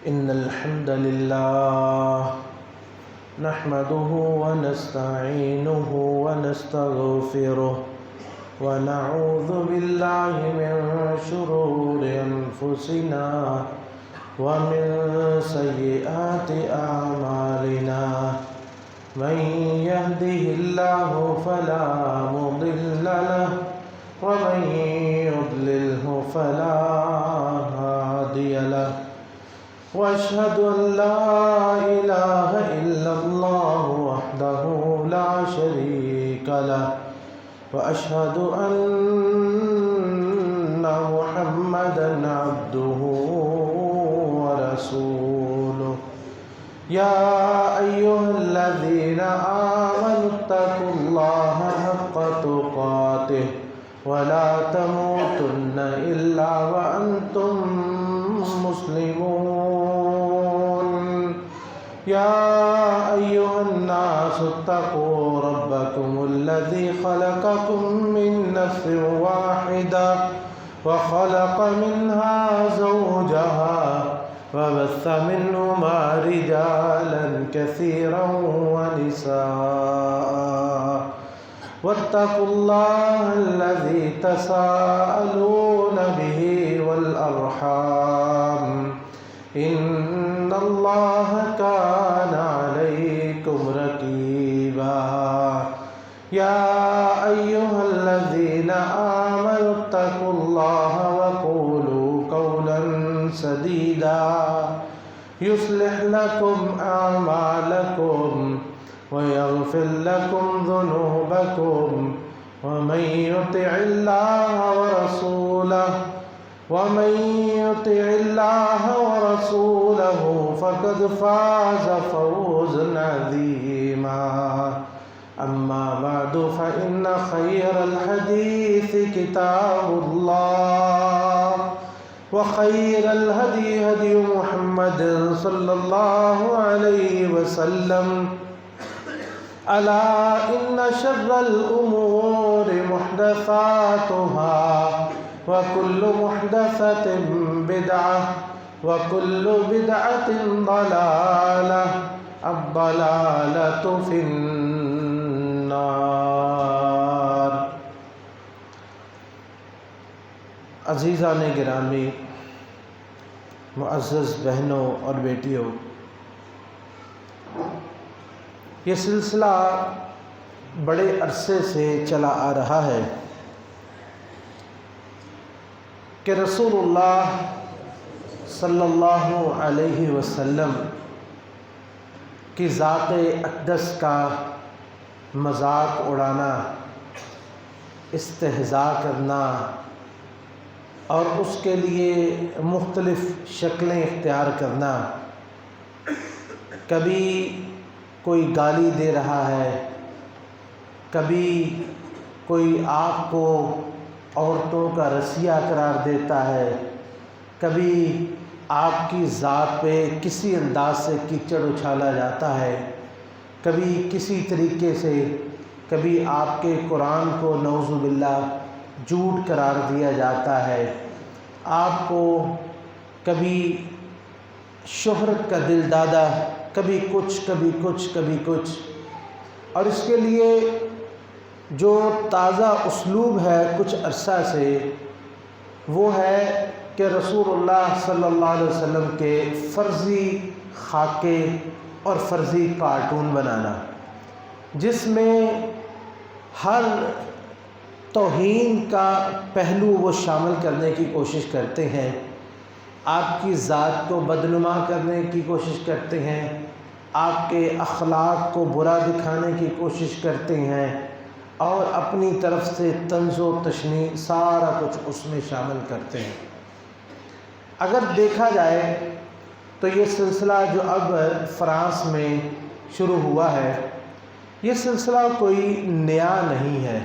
إن الحمد لله نحمده ونستعينه ونستغفره ونعوذ بالله من شرور أنفسنا ومن سيئات أعمالنا من يهده الله فلا مضل له ومن يضلله فلا هادي له وأشهد أن لا إله إلا الله وحده لا شريك له وأشهد أن محمدا عبده ورسوله يا أيها الذين آمنوا اتقوا الله حق تقاته ولا تموتن إلا وأنتم مسلمون يا أيها الناس اتقوا ربكم الذي خلقكم من نفس واحدة وخلق منها زوجها وبث منهما رجالا كثيرا ونساء واتقوا الله الذي تساءلون به والأرحام إن الله كان عليكم رقيبا يا أيها الذين آمنوا اتقوا الله وقولوا قولا سديدا يصلح لكم أعمالكم ويغفر لكم ذنوبكم ومن يطع الله ورسوله فقد فاز فوزا عظيما أما بعد فإن خير الحديث كتاب الله وخير الهدي هدي محمد صلى الله عليه وسلم ألا إن شر الأمور محدثاتها وكل محدثة بدعة وكل بدعة ضلالة الضلالة في النار. عزیزان گرامی، معزز بہنوں اور بیٹیوں، یہ سلسلہ بڑے عرصے سے چلا آ رہا ہے کہ رسول اللہ صلی اللہ علیہ وسلم کی ذات اقدس کا مذاق اڑانا، استہزاء کرنا اور اس کے لیے مختلف شکلیں اختیار کرنا، کبھی کوئی گالی دے رہا ہے، کبھی کوئی آپ کو عورتوں کا رسیا قرار دیتا ہے، کبھی آپ کی ذات پہ کسی انداز سے کیچڑ اچھالا جاتا ہے، کبھی کسی طریقے سے، کبھی آپ کے قرآن کو نعوذ باللہ جھوٹ قرار دیا جاتا ہے، آپ کو کبھی شہرت کا دل دادا، کبھی کچھ کبھی کچھ کبھی کچھ. اور اس کے لیے جو تازہ اسلوب ہے کچھ عرصہ سے، وہ ہے کہ رسول اللہ صلی اللہ علیہ وسلم کے فرضی خاکے اور فرضی کارٹون بنانا، جس میں ہر توہین کا پہلو وہ شامل کرنے کی کوشش کرتے ہیں، آپ کی ذات کو بدنما کرنے کی کوشش کرتے ہیں، آپ کے اخلاق کو برا دکھانے کی کوشش کرتے ہیں، اور اپنی طرف سے طنز و تشنیع سارا کچھ اس میں شامل کرتے ہیں. اگر دیکھا جائے تو یہ سلسلہ جو اب فرانس میں شروع ہوا ہے، یہ سلسلہ کوئی نیا نہیں ہے.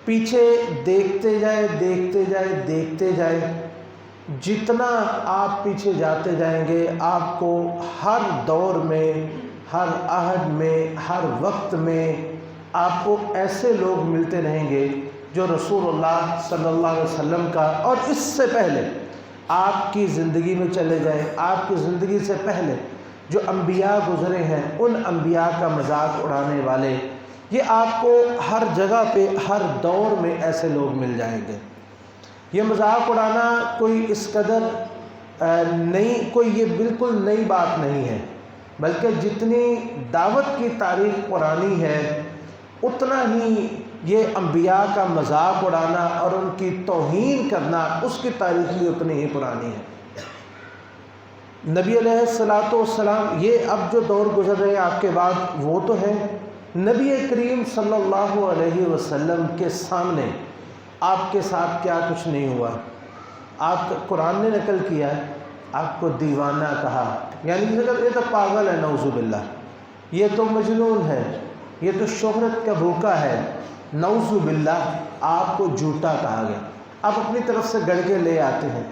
پیچھے دیکھتے جائے جتنا آپ پیچھے جاتے جائیں گے، آپ کو ہر دور میں، ہر عہد میں، ہر وقت میں آپ کو ایسے لوگ ملتے رہیں گے جو رسول اللہ صلی اللہ علیہ وسلم کا اور اس سے پہلے آپ کی زندگی میں چلے جائیں، آپ کی زندگی سے پہلے جو انبیاء گزرے ہیں ان انبیاء کا مذاق اڑانے والے، یہ آپ کو ہر جگہ پہ ہر دور میں ایسے لوگ مل جائیں گے۔ یہ مذاق اڑانا کوئی اس قدر کوئی یہ بالکل نئی بات نہیں ہے، بلکہ جتنی دعوت کی تاریخ پرانی ہے اتنا ہی یہ انبیاء کا مذاق اڑانا اور ان کی توہین کرنا اس کی تاریخ بھی اتنی ہی پرانی ہے۔ نبی علیہ الصلوۃ والسلام، یہ اب جو دور گزر رہے ہیں آپ کے بعد وہ تو ہے، نبی کریم صلی اللہ علیہ وسلم کے سامنے آپ کے ساتھ کیا کچھ نہیں ہوا۔ آپ کا قرآن نے نقل کیا ہے، آپ کو دیوانہ کہا، یعنی یہ تو پاگل ہے، نعوذ باللہ، یہ تو مجنون ہے، یہ تو شہرت کا بھوکا ہے، نعوذ باللہ، آپ کو جھوٹا کہا گیا۔ آپ اپنی طرف سے گڑھ کے لے آتے ہیں،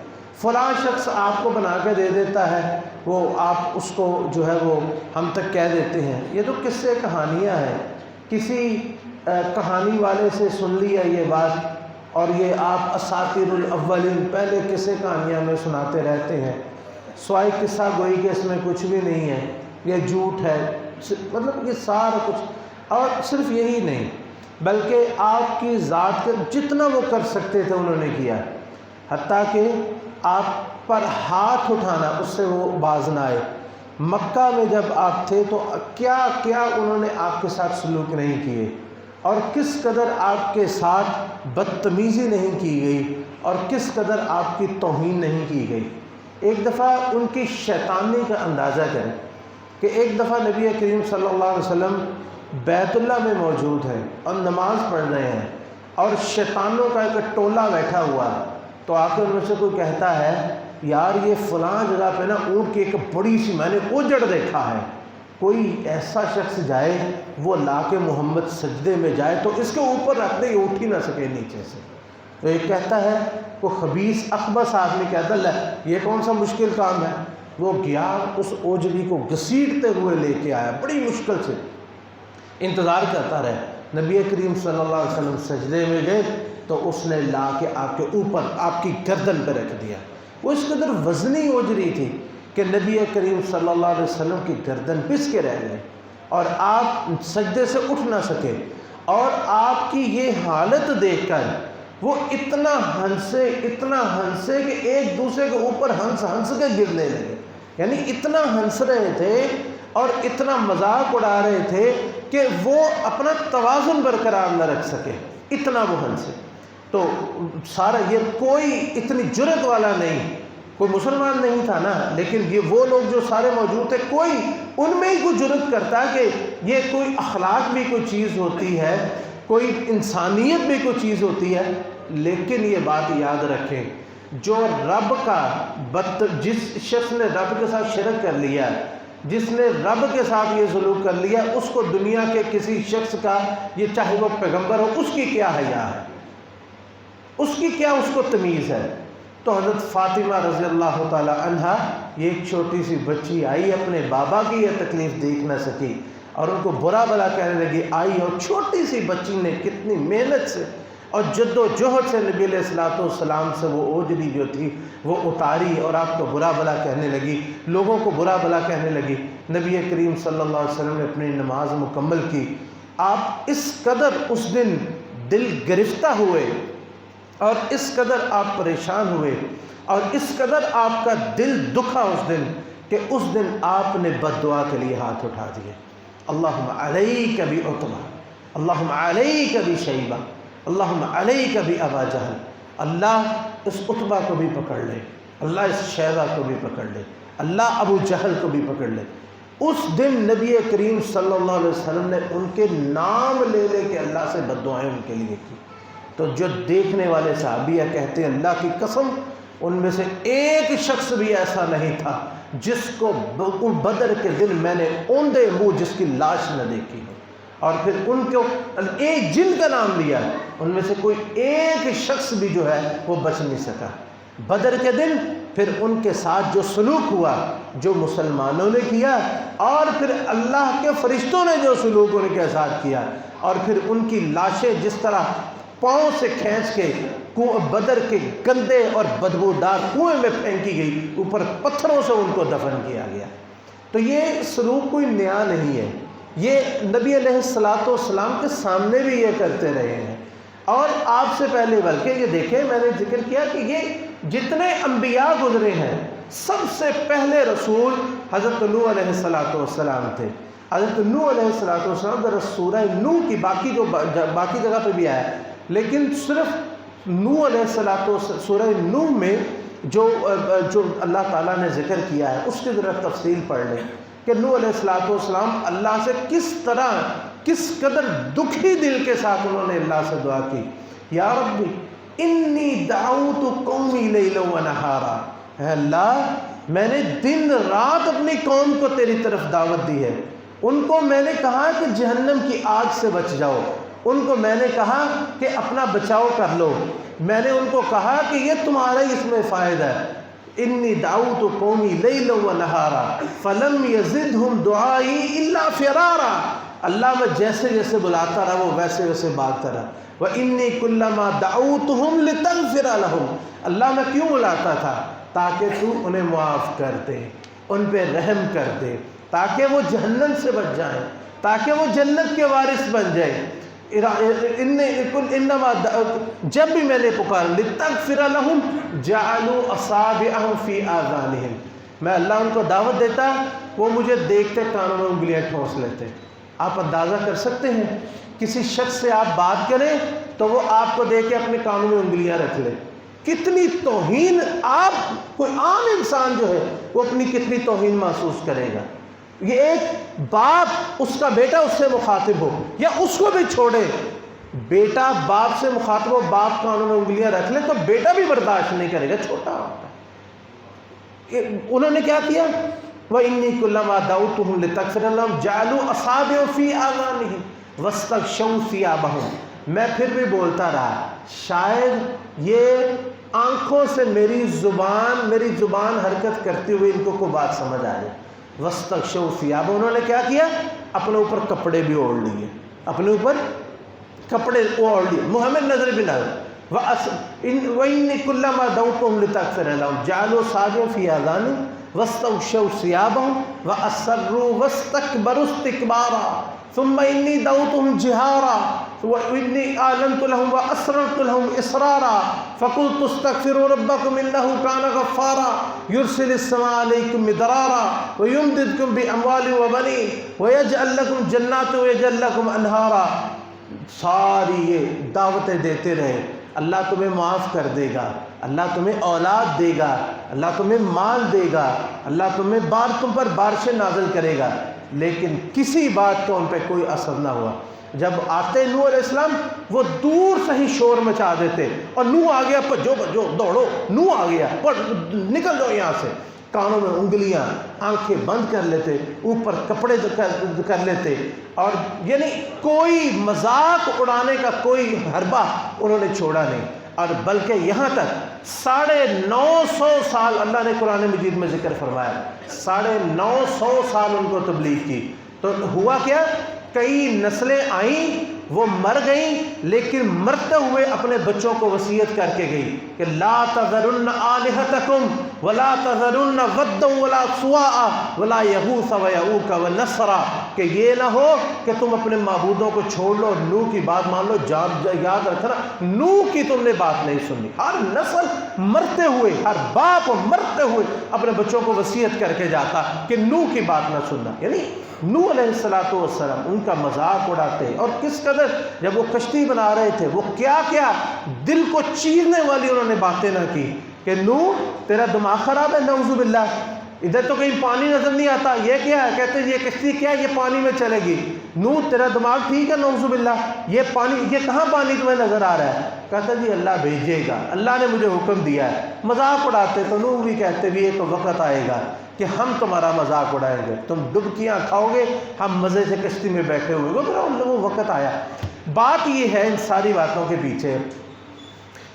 فلاں شخص آپ کو بنا کے دے دیتا ہے، وہ آپ اس کو جو ہے وہ ہم تک کہہ دیتے ہیں۔ یہ تو قصے کہانیاں ہیں، کسی کہانی والے سے سن لیا یہ بات، اور یہ آپ اساطیر الاولین، پہلے قصے کہانیاں میں سناتے رہتے ہیں، سوائے قصہ گوئی کہ اس میں کچھ بھی نہیں ہے، یہ جھوٹ ہے، مطلب یہ سارا کچھ۔ اور صرف یہی نہیں بلکہ آپ کی ذات کے جتنا وہ کر سکتے تھے انہوں نے کیا، حتیٰ کہ آپ پر ہاتھ اٹھانا اس سے وہ باز نہ آئے۔ مکہ میں جب آپ تھے تو کیا کیا انہوں نے آپ کے ساتھ سلوک نہیں کیے، اور کس قدر آپ کے ساتھ بدتمیزی نہیں کی گئی، اور کس قدر آپ کی توہین نہیں کی گئی۔ ایک دفعہ ان کی شیطانی کا اندازہ کریں کہ ایک دفعہ نبی کریم صلی اللہ علیہ وسلم بیت اللہ میں موجود ہیں اور نماز پڑھ رہے ہیں، اور شیطانوں کا ایک ٹولہ بیٹھا ہوا ہے، تو آ کے ان میں سے کوئی کہتا ہے یار یہ فلاں جگہ پہ نا اونٹ کی ایک بڑی سی میں نے اوجڑ دیکھا ہے، کوئی ایسا شخص جائے وہ لا کے محمد سجدے میں جائے تو اس کے اوپر رکھ دے، یہ اٹھ ہی نہ سکے نیچے سے۔ تو ایک کہتا ہے، وہ خبیث اخبث آدمی کہتا ہے یہ کون سا مشکل کام ہے، وہ گیا اس اوجڑی کو گھسیٹتے ہوئے لے کے آیا، بڑی مشکل سے انتظار کرتا رہے، نبی کریم صلی اللہ علیہ وسلم سجدے میں گئے تو اس نے لا کے آپ کے اوپر آپ کی گردن پہ رکھ دیا۔ وہ اس قدر وزنی اوجڑی تھی کہ نبی کریم صلی اللہ علیہ وسلم کی گردن پس کے رہ گئے اور آپ سجدے سے اٹھ نہ سکے، اور آپ کی یہ حالت دیکھ کر وہ اتنا ہنسے کہ ایک دوسرے کے اوپر ہنس کے گرنے لگے، یعنی اتنا ہنس رہے تھے اور اتنا مذاق اڑا رہے تھے کہ وہ اپنا توازن برقرار نہ رکھ سکے، اتنا وہ ہنسے۔ تو سارا یہ کوئی اتنی جرت والا نہیں، کوئی مسلمان نہیں تھا نا، لیکن یہ وہ لوگ جو سارے موجود تھے، کوئی ان میں ہی کوئی جرت کرتا کہ یہ کوئی اخلاق بھی کوئی چیز ہوتی ہے، کوئی انسانیت بھی کوئی چیز ہوتی ہے۔ لیکن یہ بات یاد رکھیں، جو رب کا جس شخص نے رب کے ساتھ شرک کر لیا، جس نے رب کے ساتھ یہ سلوک کر لیا، اس کو دنیا کے کسی شخص کا، یہ چاہے وہ پیغمبر ہو، اس کی کیا حیا ہے، اس کی کیا اس کو تمیز ہے۔ تو حضرت فاطمہ رضی اللہ تعالی عنہا، یہ ایک چھوٹی سی بچی آئی، اپنے بابا کی یہ تکلیف دیکھ نہ سکی اور ان کو برا بھلا کہنے لگی، آئی اور چھوٹی سی بچی نے کتنی محنت سے اور جد و جہد سے نبی علیہ الصلوۃ والسلام سے وہ اوجڑی جو تھی وہ اتاری، اور آپ کو برا بھلا کہنے لگی، لوگوں کو برا بھلا کہنے لگی۔ نبی کریم صلی اللہ علیہ وسلم نے اپنی نماز مکمل کی۔ آپ اس قدر اس دن دل گرفتہ ہوئے، اور اس قدر آپ پریشان ہوئے، اور اس قدر آپ کا دل دکھا اس دن، کہ اس دن آپ نے بد دعا کے لیے ہاتھ اٹھا دیے، اللہم علیک بعتبہ، اللہم علیک بشیبہ، اللہم علیک بابا جہل، اللہ اس عتبہ کو بھی پکڑ لے، اللہ اس شیبہ کو بھی پکڑ لے، اللہ ابو جہل کو بھی پکڑ لے۔ اس دن نبی کریم صلی اللہ علیہ وسلم نے ان کے نام لے لے کے اللہ سے بد دعائیں ان کے لیے کی۔ تو جو دیکھنے والے صحابیہ کہتے ہیں اللہ کی قسم ان میں سے ایک شخص بھی ایسا نہیں تھا جس کو بدر کے دن میں نے اوندے منہ جس کی لاش نہ دیکھی ہو، اور پھر ان کو ایک جن کا نام لیا، ان میں سے کوئی ایک شخص بھی جو ہے وہ بچ نہیں سکا۔ بدر کے دن پھر ان کے ساتھ جو سلوک ہوا، جو مسلمانوں نے کیا، اور پھر اللہ کے فرشتوں نے جو سلوک ان کے ساتھ کیا، اور پھر ان کی لاشیں جس طرح پاؤں سے کھینچ کے بدر کے گندے اور بدبودار کنویں میں پھینکی گئی، اوپر پتھروں سے ان کو دفن کیا گیا۔ تو یہ سلوک کوئی نیا نہیں ہے، یہ نبی علیہ السلام کے سامنے بھی یہ کرتے رہے ہیں، اور آپ سے پہلے بلکہ یہ دیکھیں، میں نے ذکر کیا کہ یہ جتنے انبیاء گزرے ہیں سب سے پہلے رسول حضرت نوح علیہ السلام تھے۔ حضرت نوح علیہ السلام ذرا سورہ نوح کی باقی جگہ پہ بھی آیا ہے، لیکن صرف نوح علیہ السلام سورہ نوح میں جو اللہ تعالیٰ نے ذکر کیا ہے اس کی ذرا تفصیل پڑھ لیں کہ نوح علیہ السلام اللہ سے کس قدر دکھی دل کے ساتھ انہوں نے اللہ سے دعا کی، یا ربی انی دعوت قومی لیلا و نہارا، اے اللہ میں نے دن رات اپنی قوم کو تیری طرف دعوت دی ہے، ان کو میں نے کہا کہ جہنم کی آگ سے بچ جاؤ، ان کو میں نے کہا کہ اپنا بچاؤ کر لو، میں نے ان کو کہا کہ یہ تمہارا ہی اس میں فائدہ ہے، انی دعوت قومی لیلا و نہارا فلم یزدہم دعائی الا فرارا، اللہ میں جیسے جیسے بلاتا رہا وہ ویسے ویسے بھاگتا رہا، وَإِنِّي كُلَّمَا دَعَوْتُهُمْ لِتَغْفِرَ لَهُمْ، اللہ میں کیوں بلاتا تھا؟ تاکہ تو انہیں معاف کر دے، ان پہ رحم کر دے، تاکہ وہ جہنم سے بچ جائیں، تاکہ وہ جنت کے وارث بن جائیں۔ انما جب بھی میں نے پکارا لِتَغْفِرَ لَهُمْ جَعَلُوا أَصَابِعَهُمْ فِي آذَانِهِمْ، میں اللہ ان کو دعوت دیتا وہ مجھے دیکھتے کانوں میں انگلیاں ٹھونس لیتے۔ آپ اندازہ کر سکتے ہیں کسی شخص سے آپ بات کریں تو وہ آپ کو دیکھ کے اپنے کانوں میں انگلیاں رکھ لے، کتنی توہین، آپ کوئی عام انسان جو ہے وہ اپنی کتنی توہین محسوس کرے گا۔ یہ ایک باپ اس کا بیٹا اس سے مخاطب ہو، یا اس کو بھی چھوڑے، بیٹا باپ سے مخاطب ہو، باپ کانوں میں انگلیاں رکھ لے تو بیٹا بھی برداشت نہیں کرے گا، چھوٹا ہوتا ہے۔ انہوں نے کیا کیا؟ وَإِنِّي كُلَّمَا دَعَوْتُهُمْ لِتَغْفِرَ لَهُمْ جَعَلُوا أَصَابِعَهُمْ فِي آذَانِهِمْ وَاسْتَغْشَوْا ثِيَابَهُمْ، میں پھر بھی بولتا رہا، شاید یہ آنکھوں سے میری زبان حرکت کرتے ہوئے ان کو کوئی بات سمجھ آ جائے۔ وَاسْتَغْشَوْا ثِيَابَهُمْ، انہوں نے کیا کیا؟ اپنے اوپر کپڑے بھی اوڑھ لیے، اپنے اوپر کپڑے اوڑھ لیے، منہ میں نظر بھی نہ آئے۔ وَإِنِّي كُلَّمَا دَعَوْتُهُمْ لِتَغْفِرَ لَهُمْ جَعَلُوا أَصَابِعَهُمْ فِي آذَانِهِمْ وَاسْتَغْشَوْا ثِيَابَهُمْ وَأَصَرُّوا وَاسْتَكْبَرُوا اسْتِكْبَارًا ثُمَّ إِنِّي دَعَوْتُهُمْ جِهَارًا وَإِنِّي أَعْلَنْتُ لَهُمْ وَأَسْرَرْتُ لَهُمْ إِسْرَارًا فَقُلْتُ اسْتَغْفِرُوا رَبَّكُمْ إِنَّهُ كَانَ غَفَّارًا يُرْسِلِ السَّمَاءَ عَلَيْكُمْ مِدْرَارًا وَيُمْدِدْكُمْ بِأَمْوَالٍ وَبَنِينَ وَيَجْعَلْ لَكُمْ جَنَّاتٍ وَيَجْعَلْ لَكُمْ أَنْهَارًا۔ ساری یہ دعوتیں دیتے رہے، اللہ تمہیں معاف کر دے گا، اللہ تمہیں اولاد دے گا، اللہ تمہیں مال دے گا، اللہ تم پر بارشیں نازل کرے گا، لیکن کسی بات کا ان پہ کوئی اثر نہ ہوا۔ جب آتے نوح علیہ السلام وہ دور سے ہی شور مچا دیتے، اور نوح آ گیا، بھجو دوڑو، نوح آ گیا، نکل جاؤ یہاں سے، کانوں میں انگلیاں، آنکھیں بند کر لیتے، اوپر کپڑے کر لیتے، اور یعنی کوئی مذاق اڑانے کا کوئی حربہ انہوں نے چھوڑا نہیں، اور بلکہ یہاں تک 950 سال اللہ نے قرآن مجید میں ذکر فرمایا، 950 سال ان کو تبلیغ کی۔ تو ہوا کیا؟ کئی نسلیں آئیں، وہ مر گئیں، لیکن مرتے ہوئے اپنے بچوں کو وصیت کر کے گئی کہ لا تذرن آلہتکم ولا تذرن ودا ولا سواء ولا یغوث ویعوق ونسرا، کہ یہ نہ ہو کہ تم اپنے معبودوں کو چھوڑ لو، نوح کی بات مان لو۔ یاد رکھنا، نوح کی تم نے بات نہیں سنی۔ ہر نسل مرتے ہوئے، ہر باپ مرتے ہوئے اپنے بچوں کو وصیت کر کے جاتا کہ نوح کی بات نہ سننا۔ یعنی نوح علیہ السلام ان کا مذاق اڑاتے، اور کس قدر جب وہ کشتی بنا رہے تھے وہ کیا کیا دل کو چیرنے والی انہوں نے باتیں نہ کی کہ نوح تیرا دماغ خراب ہے، نعوذ باللہ، ادھر تو کہیں پانی نظر نہیں آتا، یہ کیا ہے؟ کہتے ہیں یہ کشتی کیا ہے؟ یہ پانی میں چلے گی۔ نوح تیرا دماغ ٹھیک ہے؟ نعوذ باللہ، یہ پانی، یہ کہاں پانی تمہیں نظر آ رہا ہے؟ کہتا جی اللہ بھیجے گا، اللہ نے مجھے حکم دیا ہے۔ مذاق اڑاتے تو نوح بھی کہتے بھی ایک وقت آئے گا کہ ہم تمہارا مذاق اڑائیں گے، تم ڈبکیاں کھاؤ گے، ہم مزے سے کشتی میں بیٹھے ہوئے گے۔ وہ وقت آیا۔ بات یہ ہے ان ساری باتوں کے پیچھے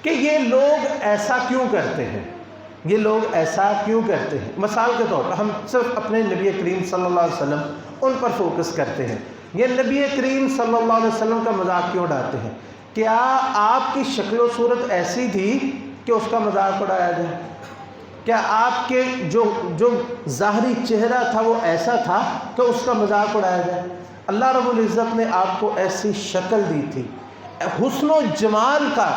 کہ یہ لوگ ایسا کیوں کرتے ہیں، یہ لوگ ایسا کیوں کرتے ہیں۔ مثال کے طور پر ہم صرف اپنے نبی کریم صلی اللہ علیہ وسلم ان پر فوکس کرتے ہیں۔ یہ نبی کریم صلی اللہ علیہ وسلم کا مذاق کیوں اڑاتے ہیں؟ کیا آپ کی شکل و صورت ایسی تھی کہ اس کا مذاق اڑایا جائے؟ کیا آپ کے جو ظاہری چہرہ تھا وہ ایسا تھا کہ اس کا مذاق اڑایا جائے؟ اللہ رب العزت نے آپ کو ایسی شکل دی تھی، حسن و جمال کا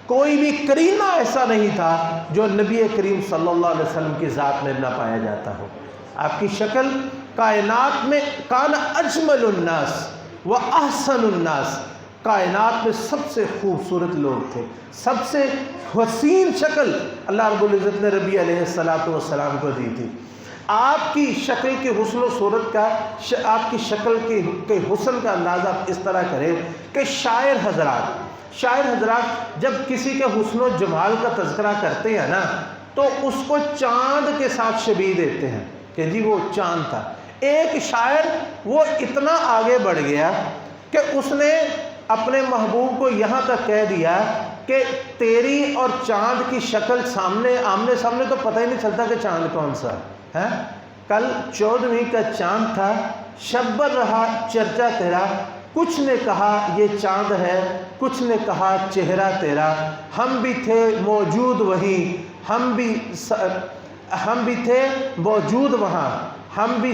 کوئی بھی کرینہ ایسا نہیں تھا جو نبی کریم صلی اللہ علیہ وسلم کی ذات میں نہ پایا جاتا ہو۔ آپ کی شکل کائنات میں کان اجمل الناس و احسن الناس، کائنات میں سب سے خوبصورت لوگ تھے، سب سے حسین شکل اللہ رب العزت نے ربی علیہ السلام کو دی تھی۔ آپ کی شکل کے حسن و صورت کا، آپ کی شکل کے حسن کا اندازہ اس طرح کریں کہ شاعر حضرات جب کسی کے حسن و جمال کا تذکرہ کرتے ہیں نا تو اس کو چاند کے ساتھ شبیہ دیتے ہیں کہ جی وہ چاند تھا۔ ایک شاعر وہ اتنا آگے بڑھ گیا کہ اس نے اپنے محبوب کو یہاں تک کہہ دیا کہ تیری اور چاند کی شکل آمنے سامنے تو پتہ ہی نہیں چلتا کہ چاند کون سا ہے۔ کل 14ویں کا چاند تھا، شبر رہا چرچا تیرا، کچھ نے کہا یہ چاند ہے، کچھ نے کہا چہرہ تیرا، ہم بھی تھے موجود وہیں، ہم بھی تھے موجود وہاں، ہم بھی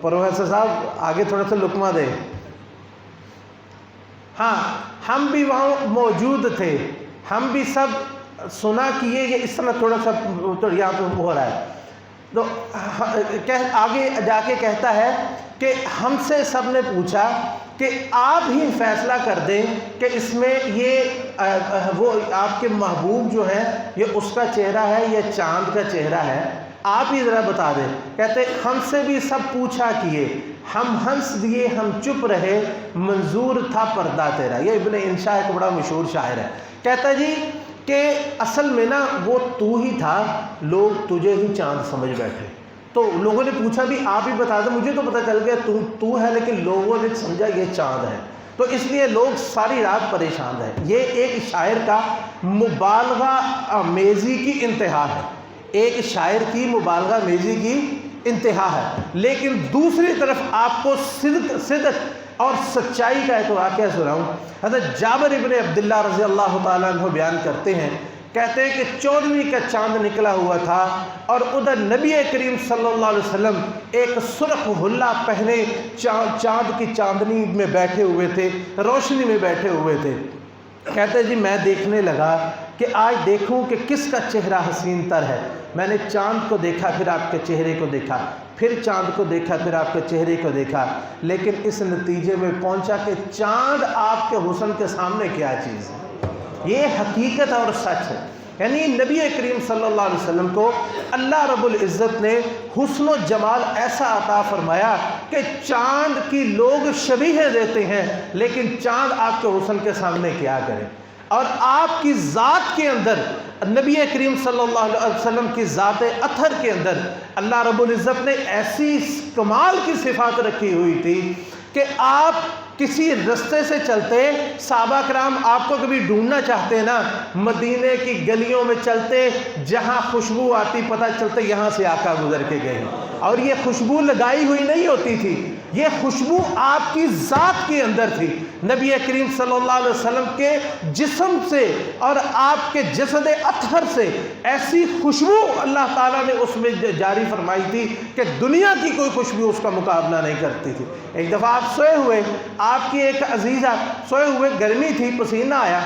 پروفیسر صاحب آگے تھوڑا سا لقمہ دے، ہاں ہم بھی وہاں موجود تھے، ہم بھی سب سنا کیے، یہ اس طرح تھوڑا سا یہاں پہ ہو رہا ہے۔ تو آگے جا کے کہتا ہے کہ ہم سے سب نے پوچھا کہ آپ ہی فیصلہ کر دیں کہ اس میں یہ وہ آپ کے محبوب جو ہیں یہ اس کا چہرہ ہے یا چاند کا چہرہ ہے، آپ ہی ذرا بتا دیں۔ کہتے ہم سے بھی سب پوچھا کیے، ہم ہنس دیے ہم چپ رہے، منظور تھا پردہ تیرا۔ یہ ابن انشاء ایک بڑا مشہور شاعر ہے، کہتا جی کہ اصل میں نا وہ تو ہی تھا، لوگ تجھے ہی چاند سمجھ بیٹھے۔ تو لوگوں نے پوچھا بھی آپ ہی بتا دیں، مجھے تو پتہ چل گیا تو ہے، لیکن لوگوں نے سمجھا یہ چاند ہے، تو اس لیے لوگ ساری رات پریشان ہیں۔ یہ ایک شاعر کا مبالغہ آمیزی کی انتہا ہے، ایک شاعر کی مبالغہ آمیزی کی انتہا ہے۔ لیکن دوسری طرف آپ کو صدق اور سچائی کا ایک واقعہ سناؤں۔ حضرت جابر ابن عبداللہ رضی اللہ تعالیٰ عنہ بیان کرتے ہیں، کہتے ہیں کہ 14ویں کا چاند نکلا ہوا تھا اور ادھر نبی کریم صلی اللہ علیہ وسلم ایک سرخ حلہ پہنے چاند کی چاندنی میں بیٹھے ہوئے تھے، روشنی میں بیٹھے ہوئے تھے۔ کہتے ہیں جی میں دیکھنے لگا کہ آج دیکھوں کہ کس کا چہرہ حسین تر ہے۔ میں نے چاند کو دیکھا، پھر آپ کے چہرے کو دیکھا، پھر چاند کو دیکھا، پھر آپ کے چہرے کو دیکھا، لیکن اس نتیجے میں پہنچا کہ چاند آپ کے حسن کے سامنے کیا چیز ہے۔ یہ حقیقت اور سچ ہے، یعنی نبی کریم صلی اللہ علیہ وسلم کو اللہ رب العزت نے حسن و جمال ایسا عطا فرمایا کہ چاند کی لوگ شبیہیں دیتے ہیں، لیکن چاند آپ کے حسن کے سامنے کیا کرے۔ اور آپ کی ذات کے اندر، نبی کریم صلی اللہ علیہ وسلم کی ذات اطہر کے اندر اللہ رب العزت نے ایسی کمال کی صفات رکھی ہوئی تھی کہ آپ کسی رستے سے چلتے، صحابہ کرام آپ کو کبھی ڈھونڈنا چاہتے نا، مدینے کی گلیوں میں چلتے، جہاں خوشبو آتی پتہ چلتے یہاں سے آقا گزر کے گئے، اور یہ خوشبو لگائی ہوئی نہیں ہوتی تھی، یہ خوشبو آپ کی ذات کے اندر تھی۔ نبی کریم صلی اللہ علیہ وسلم کے جسم سے اور آپ کے جسد اطہر سے ایسی خوشبو اللہ تعالیٰ نے اس میں جاری فرمائی تھی کہ دنیا کی کوئی خوشبو اس کا مقابلہ نہیں کرتی تھی۔ ایک دفعہ آپ سوئے ہوئے، آپ کی ایک عزیزہ سوئے ہوئے، گرمی تھی، پسینہ آیا،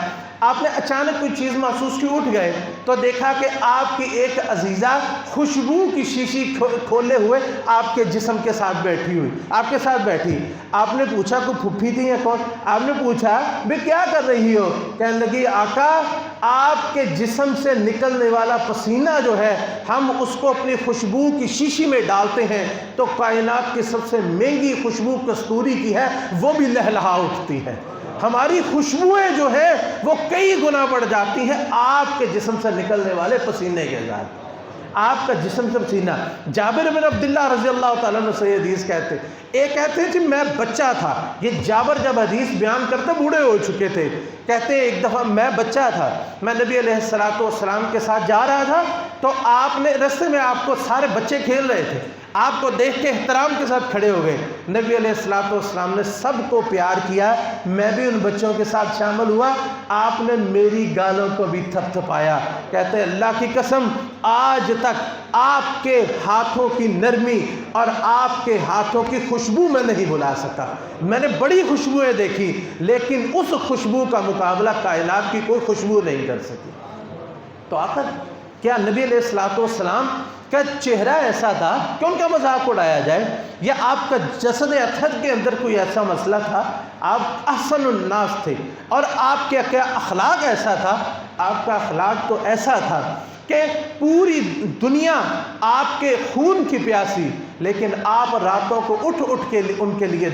آپ نے اچانک کوئی چیز محسوس کی، اٹھ گئے تو دیکھا کہ آپ کی ایک عزیزہ خوشبو کی شیشی کھولے ہوئے آپ کے جسم کے ساتھ بیٹھی ہوئی، آپ کے ساتھ بیٹھی۔ آپ نے پوچھا کوئی پھپھی تھی یا کون؟ آپ نے پوچھا بھئی کیا کر رہی ہو؟ کہنے لگی آقا آپ کے جسم سے نکلنے والا پسینہ جو ہے ہم اس کو اپنی خوشبو کی شیشی میں ڈالتے ہیں تو کائنات کی سب سے مہنگی خوشبو کستوری کی ہے، وہ بھی لہلہا اٹھتی ہے۔ ہماری خوشبوئیں جو ہے وہ کئی گنا بڑھ جاتی ہیں آپ کے جسم سے نکلنے والے پسینے کے ساتھ۔ آپ کا جسم سے پسینہ۔ جابر بن عبداللہ رضی اللہ تعالیٰ عنہ سے حدیث کہتے ایک کہتے ہیں کہ میں بچہ تھا، یہ جابر جب حدیث بیان کرتے بوڑھے ہو چکے تھے، کہتے ہیں ایک دفعہ میں بچہ تھا، میں نبی علیہ السلام کے ساتھ جا رہا تھا تو آپ نے رستے میں آپ کو سارے بچے کھیل رہے تھے، آپ کو دیکھ کے احترام کے ساتھ کھڑے ہو گئے. نبی علیہ الصلوۃ والسلام نے سب کو پیار کیا, میں بھی ان بچوں کے ساتھ شامل ہوا. آپ نے میری گالوں کو بھی تھپ تھپایا. کہتے ہیں اللہ کی قسم آج تک آپ کے ہاتھوں کی نرمی اور آپ کے ہاتھوں کی خوشبو میں نہیں بھلا سکا. میں نے بڑی خوشبوئیں دیکھی لیکن اس خوشبو کا مقابلہ کائنات کی کوئی خوشبو نہیں کر سکی. تو آخر کیا نبی علیہ الصلوۃ والسلام کا چہرہ ایسا تھا کہ ان کا مذاق اڑایا جائے, یا آپ کا جسد اطہر کے اندر کوئی ایسا مسئلہ تھا؟ آپ احسن الناس تھے, اور آپ کے کیا اخلاق ایسا تھا؟ آپ کا اخلاق تو ایسا تھا کہ پوری دنیا آپ کے خون کی پیاسی, لیکن آپ راتوں کو اٹھ اٹھ کے ان کے لیے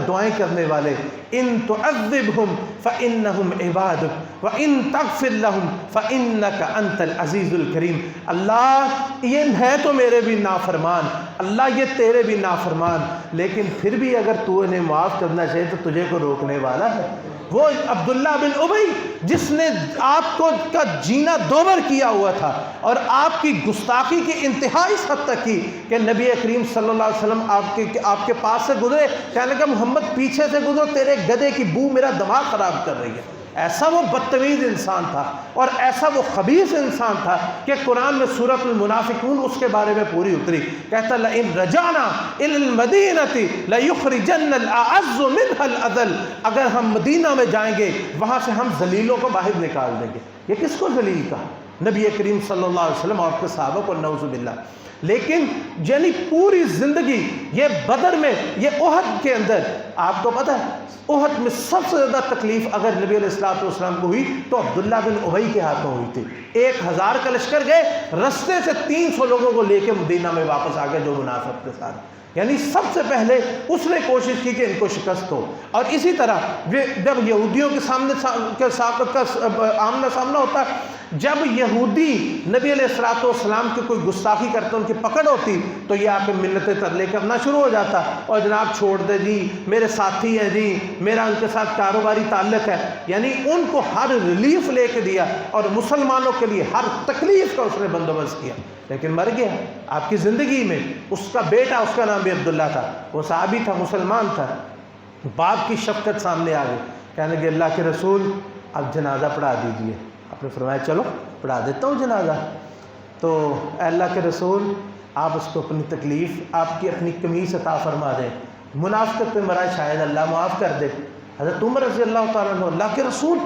دعائیں کرنے والے. ان تعذبہم فانہم عبادک وان تغفر لہم فانک انت العزیز الکریم. اللہ یہ ہے تو میرے بھی نافرمان, اللہ یہ تیرے بھی نافرمان, لیکن پھر بھی اگر تو انہیں معاف کرنا چاہے تو تجھے کو روکنے والا ہے. وہ عبداللہ بن ابی جس نے آپ کو کا جینا دوبر کیا ہوا تھا اور آپ کی گستاخی کی انتہا اس حد تک کی کہ نبی کریم صلی اللہ علیہ وسلم آپ کے پاس سے گزرے, کہنے لگا محمد پیچھے سے گزرو, تیرے گدھے کی بو میرا دماغ خراب کر رہی ہے. ایسا وہ بدتمیز انسان تھا اور ایسا وہ خبیث انسان تھا کہ قرآن میں سورۃ المنافقون اس کے بارے میں پوری اتری. کہتا لئن رجعنا الی الْمَدِينَةِ لَيُخْرِجَنَّ الْأَعَزُّ مِنْهَا الْأَذَلَّ. اگر ہم مدینہ میں جائیں گے وہاں سے ہم ذلیلوں کو باہر نکال دیں گے. یہ کس کو ذلیل کہا؟ نبی کریم صلی اللہ علیہ وسلم اور کے صحابہ کو, نعوذ باللہ. لیکن یعنی پوری زندگی یہ بدر میں, یہ احد کے اندر, آپ کو پتہ ہے احد میں سب سے زیادہ تکلیف اگر نبی علیہ الصلوۃ والسلام کو ہوئی تو عبداللہ بن ابی کے ہاتھوں ہوئی تھی. 1000 کا لشکر گئے, رستے سے 300 لوگوں کو لے کے مدینہ میں واپس آ گئے جو منافق کے ساتھ. یعنی سب سے پہلے اس نے کوشش کی کہ ان کو شکست ہو. اور اسی طرح جب یہودیوں کے سامنے آمنا سامنا ہوتا ہے, جب یہودی نبی علیہ الصلوۃ والسلام کی کوئی گستاخی کرتے ان کی پکڑ ہوتی تو یہ آ کے منتیں ترلے کرنا شروع ہو جاتا, اور جناب چھوڑ دے جی, میرے ساتھی ہیں جی, میرا ان کے ساتھ کاروباری تعلق ہے. یعنی ان کو ہر ریلیف لے کے دیا اور مسلمانوں کے لیے ہر تکلیف کا اس نے بندوبست کیا, لیکن مر گیا. آپ کی زندگی میں اس کا بیٹا, اس کا نام بھی عبداللہ تھا, وہ صحابی تھا, مسلمان تھا. باپ کی شفقت سامنے آ گئی, کہنے لگے اللہ کے رسول اب جنازہ پڑھا دیجئے. آپ نے فرمایا چلو پڑھا دیتا ہوں جنازہ. تو اے اللہ کے رسول آپ اس کو اپنی تکلیف, آپ کی اپنی قمیص عطا فرما دیں, منافقت پہ مرا شاید اللہ معاف کر دے. حضرت عمر رضی اللہ تعالیٰ عنہ, اللہ کے رسول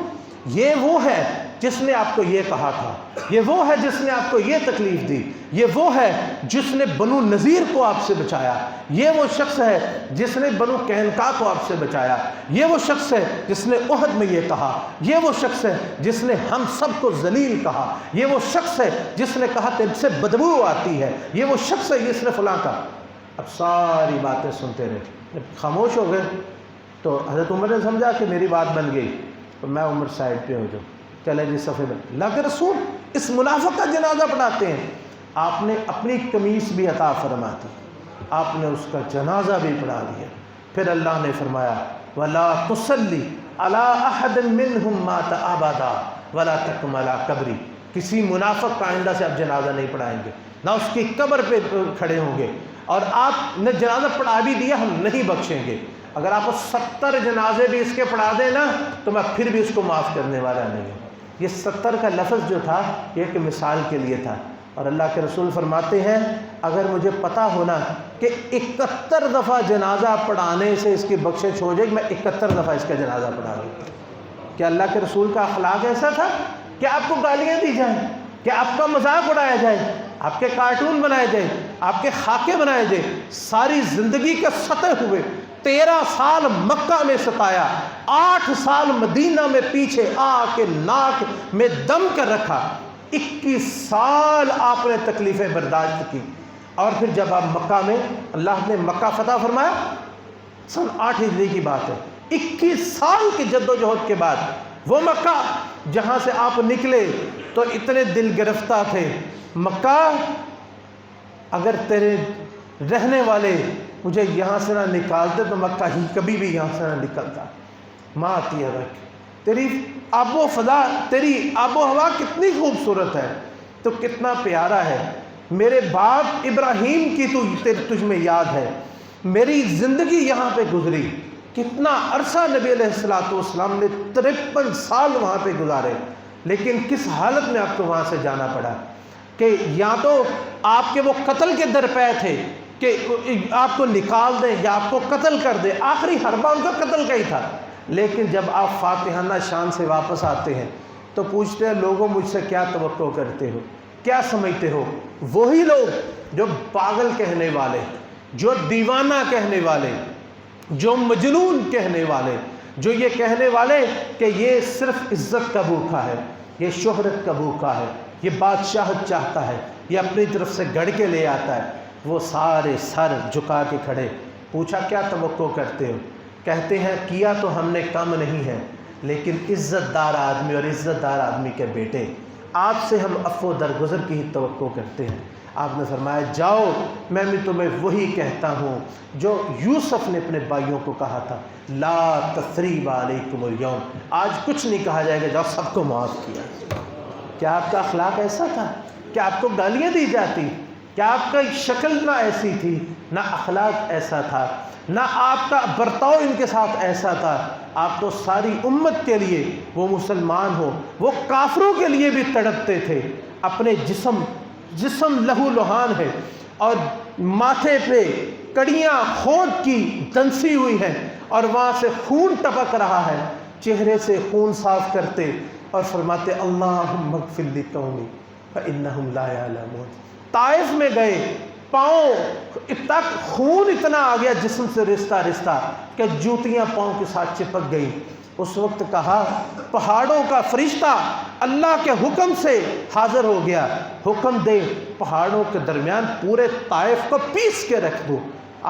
یہ وہ ہے جس نے آپ کو یہ کہا تھا, یہ وہ ہے جس نے آپ کو یہ تکلیف دی, یہ وہ ہے جس نے بنو نذیر کو آپ سے بچایا, یہ وہ شخص ہے جس نے بنو قینقاع کو آپ سے بچایا, یہ وہ شخص ہے جس نے احد میں یہ کہا, یہ وہ شخص ہے جس نے ہم سب کو ذلیل کہا, یہ وہ شخص ہے جس نے کہا تجھ سے بدبو آتی ہے, یہ وہ شخص ہے جس نے فلاں کہا. اب ساری باتیں سنتے رہے, جب خاموش ہو گئے تو حضرت عمر نے سمجھا کہ میری بات بن گئی, تو میں عمر سائڈ پہ ہو جاؤں, چلے جی صفحے میں. اللہ کے رسول اس منافق کا جنازہ پڑھاتے ہیں. آپ نے اپنی قمیص بھی عطا فرما دی, آپ نے اس کا جنازہ بھی پڑھا دیا. پھر اللہ نے فرمایا وَلَا تُصَلِّ عَلَىٰ أَحَدٍ مِّنْهُمْ مَاتَ أَبَدًا وَلَا تَقُمْ عَلَىٰ قَبْرِهِ. کسی منافق کا آئندہ سے آپ جنازہ نہیں پڑھائیں گے, نہ اس کی قبر پہ کھڑے ہوں گے, اور آپ نے جنازہ پڑھا بھی دیا ہم نہیں بخشیں گے. اگر آپ 70 جنازے بھی اس کے پڑھا دیں نا تو میں پھر بھی اس کو معاف کرنے والا نہیں ہوں. یہ 70 کا لفظ جو تھا یہ ایک مثال کے لیے تھا. اور اللہ کے رسول فرماتے ہیں اگر مجھے پتا ہونا کہ 71 دفعہ جنازہ پڑھانے سے اس کی بخشش ہو جائے گی, میں 71 دفعہ اس کا جنازہ پڑھا دوں. کیا اللہ کے رسول کا اخلاق ایسا تھا کہ آپ کو گالیاں دی جائیں, کہ آپ کا مذاق اڑایا جائے, آپ کے کارٹون بنائے جائیں, آپ کے خاکے بنائے جائیں. ساری زندگی کے سطح ہوئے, 13 سال مکہ میں ستایا, 8 سال مدینہ میں پیچھے آ کے ناک میں دم کر رکھا, 21 سال آپ نے تکلیفیں برداشت کی. اور پھر جب آپ مکہ میں, اللہ نے مکہ فتح فرمایا, سن 8 ہجری کی بات ہے, 21 سال کی جد و جہد کے بعد وہ مکہ جہاں سے آپ نکلے تو اتنے دل گرفتہ تھے. مکہ اگر تیرے رہنے والے مجھے یہاں سے نہ نکالتے تو مکہ ہی کبھی بھی یہاں سے نہ نکلتا. ماں آتی ہے تیری آب و فضا, تیری آب و ہوا کتنی خوبصورت ہے, تو کتنا پیارا ہے میرے باپ ابراہیم کی تجھ میں یاد ہے، میری زندگی یہاں پہ گزری، کتنا عرصہ نبی علیہ السلام نے 53 سال وہاں پہ گزارے، لیکن کس حالت میں آپ کو وہاں سے جانا پڑا کہ یا تو آپ کے وہ قتل کے درپے تھے کہ آپ کو نکال دیں یا آپ کو قتل کر دیں، آخری حربہ ان کا قتل کا ہی تھا۔ لیکن جب آپ فاتحانہ شان سے واپس آتے ہیں تو پوچھتے ہیں لوگوں مجھ سے کیا توقع کرتے ہو، کیا سمجھتے ہو؟ وہی لوگ جو پاگل کہنے والے، جو دیوانہ کہنے والے، جو مجنون کہنے والے، جو یہ کہنے والے کہ یہ صرف عزت کا بھوکا ہے، یہ شہرت کا بھوکا ہے، یہ بادشاہت چاہتا ہے، یہ اپنی طرف سے گڑھ کے لے آتا ہے، وہ سارے سر جھکا کے کھڑے۔ پوچھا کیا توقع کرتے ہو؟ کہتے ہیں کیا تو ہم نے کم نہیں ہے، لیکن عزت دار آدمی اور عزت دار آدمی کے بیٹے، آپ سے ہم عفو درگزر کی ہی توقع کرتے ہیں۔ آپ نے فرمایا جاؤ، میں بھی تمہیں وہی کہتا ہوں جو یوسف نے اپنے بھائیوں کو کہا تھا، لا تثریب علیکم اليوم، آج کچھ نہیں کہا جائے گا، جاؤ سب کو معاف کیا۔ کیا آپ کا اخلاق ایسا تھا؟ کیا آپ کو گالیاں دی جاتی؟ کیا آپ کا شکل نہ ایسی تھی، نہ اخلاق ایسا تھا، نہ آپ کا برتاؤ ان کے ساتھ ایسا تھا؟ آپ تو ساری امت کے لیے، وہ مسلمان ہو وہ کافروں کے لیے بھی تڑپتے تھے۔ اپنے جسم لہو لہان ہے اور ماتھے پہ کڑیاں خود کی دنسی ہوئی ہیں اور وہاں سے خون ٹپک رہا ہے، چہرے سے خون صاف کرتے اور فرماتے اللہم اغفر لقومی فانہم لا یعلمون۔ طائف میں گئے، پاؤں تک خون اتنا آ گیا جسم سے رشتہ کہ جوتیاں پاؤں کے ساتھ چپک گئی۔ اس وقت کہا پہاڑوں کا فرشتہ اللہ کے حکم سے حاضر ہو گیا، حکم دے پہاڑوں کے درمیان پورے طائف کو پیس کے رکھ دو۔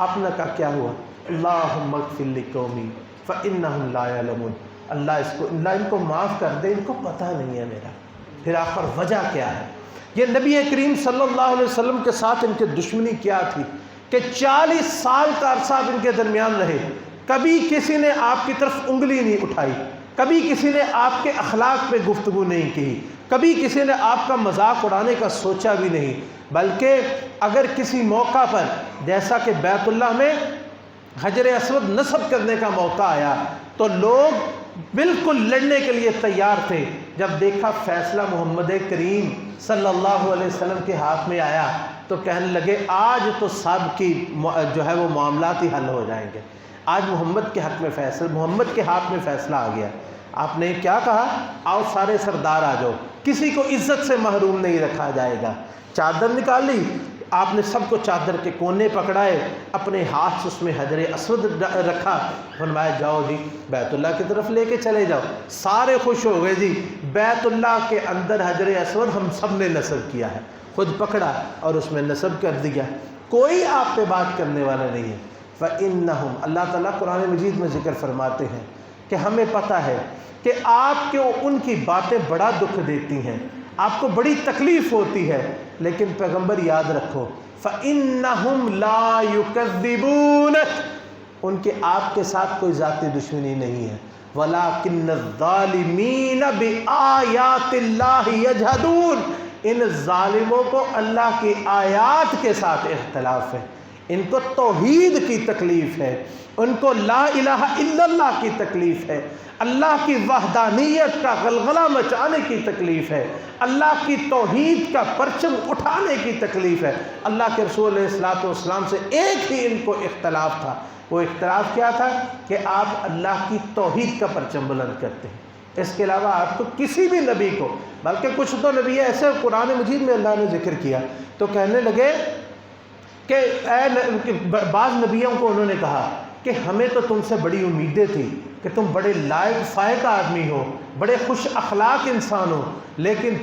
آپ نے کہا کیا ہوا؟ اللہم اغفر لقومی فانہم لا یعلمون، اللہ ان کو معاف کر دے، ان کو پتہ نہیں ہے میرا۔ پھر آخر وجہ کیا ہے؟ یہ نبی کریم صلی اللہ علیہ وسلم کے ساتھ ان کے دشمنی کیا تھی کہ 40 سال کا عرصہ ان کے درمیان رہے، کبھی کسی نے آپ کی طرف انگلی نہیں اٹھائی، کبھی کسی نے آپ کے اخلاق پہ گفتگو نہیں کی، کبھی کسی نے آپ کا مذاق اڑانے کا سوچا بھی نہیں، بلکہ اگر کسی موقع پر جیسا کہ بیت اللہ میں حجر اسود نصب کرنے کا موقع آیا تو لوگ بالکل لڑنے کے لیے تیار تھے۔ جب دیکھا فیصلہ محمد کریم صلی اللہ علیہ وسلم کے ہاتھ میں آیا تو کہنے لگے آج تو سب کی جو ہے وہ معاملات ہی حل ہو جائیں گے، آج محمد کے حق میں محمد کے ہاتھ میں فیصلہ آ گیا۔ آپ نے کیا کہا؟ آؤ سارے سردار آ جاؤ، کسی کو عزت سے محروم نہیں رکھا جائے گا۔ چادر نکال لی، آپ نے سب کو چادر کے کونے پکڑائے، اپنے ہاتھ سے اس میں حجر اسود رکھا، فرمایا جاؤ جی بیت اللہ کی طرف لے کے چلے جاؤ۔ سارے خوش ہو گئے جی، بیت اللہ کے اندر حجر اسود ہم سب نے نصب کیا ہے، خود پکڑا اور اس میں نصب کر دیا، کوئی آپ پہ بات کرنے والا نہیں ہے۔ فَإِنَّهُمْ، اللہ تعالیٰ قرآن مجید میں ذکر فرماتے ہیں کہ ہمیں پتہ ہے کہ آپ کو ان کی باتیں بڑا دکھ دیتی ہیں، آپ کو بڑی تکلیف ہوتی ہے، لیکن پیغمبر یاد رکھو فَإِنَّهُمْ لَا يُكَذِّبُونَكَ، ان کے آپ کے ساتھ کوئی ذاتی دشمنی نہیں ہے، وَلَٰكِنَّ الظَّالِمِينَ بِآيَاتِ اللَّهِ يَجْحَدُونَ، ان ظالموں کو اللہ کی آیات کے ساتھ اختلاف ہے، ان کو توحید کی تکلیف ہے، ان کو لا الہ الا اللہ کی تکلیف ہے، اللہ کی وحدانیت کا غلغلہ مچانے کی تکلیف ہے، اللہ کی توحید کا پرچم اٹھانے کی تکلیف ہے۔ اللہ کے رسول علیہ السلام سے ایک ہی ان کو اختلاف تھا، وہ اختلاف کیا تھا کہ آپ اللہ کی توحید کا پرچم بلند کرتے ہیں، اس کے علاوہ آپ کو کسی بھی نبی کو، بلکہ کچھ تو نبی ایسے قرآن مجید میں اللہ نے ذکر کیا تو کہنے لگے کہ بعض نبیوں کو انہوں نے کہا کہ ہمیں تو تم سے بڑی امیدیں تھی کہ تم بڑے لائق فائق آدمی ہو، بڑے خوش اخلاق انسان ہو، لیکن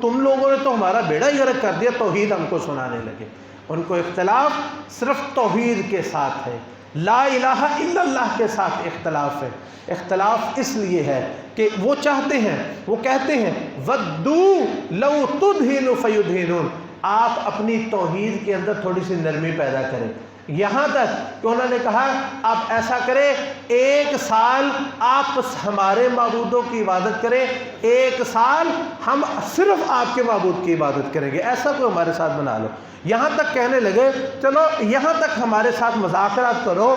تم لوگوں نے تو ہمارا بیڑا ہی غرق کر دیا، توحید ہم کو سنانے لگے۔ ان کو اختلاف صرف توحید کے ساتھ ہے، لا الہ الا اللہ کے ساتھ اختلاف ہے۔ اختلاف اس لیے ہے کہ وہ چاہتے ہیں، وہ کہتے ہیں وَدُّوا لَوْ تُدْهِنُ فَيُدْهِنُونَ، آپ اپنی توحید کے اندر تھوڑی سی نرمی پیدا کریں، یہاں تک کہ انہوں نے کہا آپ ایسا کریں 1 سال آپ ہمارے معبودوں کی عبادت کریں، 1 سال ہم صرف آپ کے معبود کی عبادت کریں گے، ایسا کوئی ہمارے ساتھ بنا لو۔ یہاں تک کہنے لگے چلو یہاں تک ہمارے ساتھ مذاکرات کرو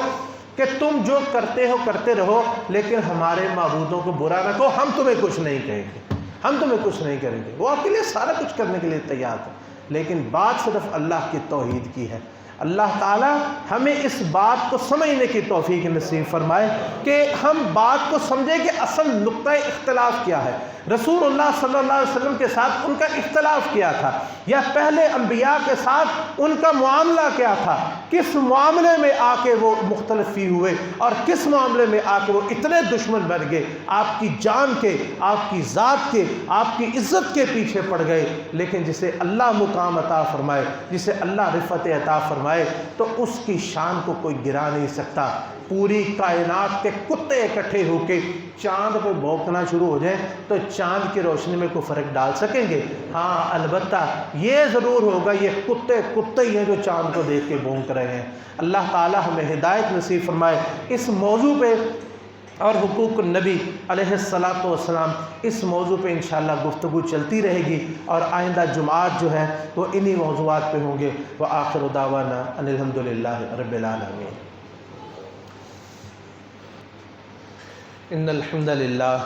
کہ تم جو کرتے ہو کرتے رہو، لیکن ہمارے معبودوں کو برا نہ کہو، ہم تمہیں کچھ نہیں کہیں گے، ہم تمہیں کچھ نہیں کریں گے۔ وہ آپ کے لیے سارا کچھ کرنے کے لیے تیار تھا، لیکن بات صرف اللہ کی توحید کی ہے۔ اللہ تعالی ہمیں اس بات کو سمجھنے کی توفیق نصیب فرمائے کہ ہم بات کو سمجھیں کہ اصل نقطہ اختلاف کیا ہے، رسول اللہ صلی اللہ علیہ وسلم کے ساتھ ان کا اختلاف کیا تھا، یا پہلے انبیاء کے ساتھ ان کا معاملہ کیا تھا، کس معاملے میں آ کے وہ مختلف ہوئے اور کس معاملے میں آ کے وہ اتنے دشمن بن گئے، آپ کی جان کے، آپ کی ذات کے، آپ کی عزت کے پیچھے پڑ گئے۔ لیکن جسے اللہ مقام عطا فرمائے، جسے اللہ رفعت عطا فرمائے، تو اس کی شان کو کوئی گرا نہیں سکتا۔ پوری کائنات کے کتے اکٹھے ہو کے چاند پہ بھونکنا شروع ہو جائیں تو چاند کی روشنی میں کوئی فرق ڈال سکیں گے؟ ہاں البتہ یہ ضرور ہوگا یہ کتے ہی ہیں جو چاند کو دیکھ کے بھونک رہے ہیں۔ اللہ تعالی ہمیں ہدایت نصیب فرمائے۔ اس موضوع پہ اور حقوق النبی علیہ الصلاۃ والسلام، اس موضوع پہ انشاءاللہ گفتگو چلتی رہے گی، اور آئندہ جمعات جو ہے وہ انہی موضوعات پہ ہوں گے۔ وآخر دعوانا ان الحمدللہ رب العالمین۔ ان الحمد للہ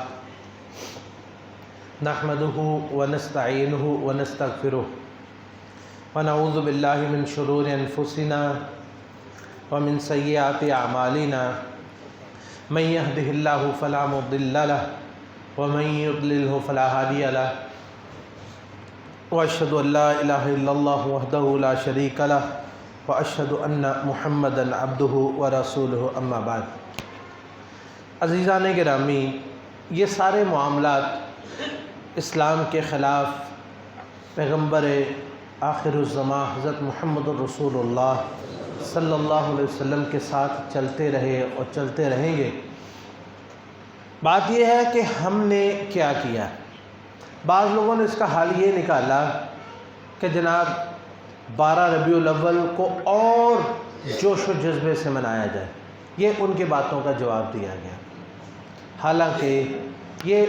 نحمده ونستعینه ونستغفره ونعوذ باللہ من شرور انفسنا ومن سیئات اعمالنا، من يهده الله فلا مضل له ومن يضلله فلا هادي له، واشهد ان لا اله الا الله وحده لا شريك له واشهد ان محمدا عبده ورسوله، اما بعد۔ عزیزان گرامی، یہ سارے معاملات اسلام کے خلاف پیغمبر آخر الزماں حضرت محمد الرسول اللہ صلی اللہ علیہ وسلم کے ساتھ چلتے رہے اور چلتے رہیں گے۔ بات یہ ہے کہ ہم نے کیا کیا۔ بعض لوگوں نے اس کا حل یہ نکالا کہ جناب 12 ربیع الاول کو اور جوش و جذبے سے منایا جائے، یہ ان کی باتوں کا جواب دیا گیا۔ حالانکہ یہ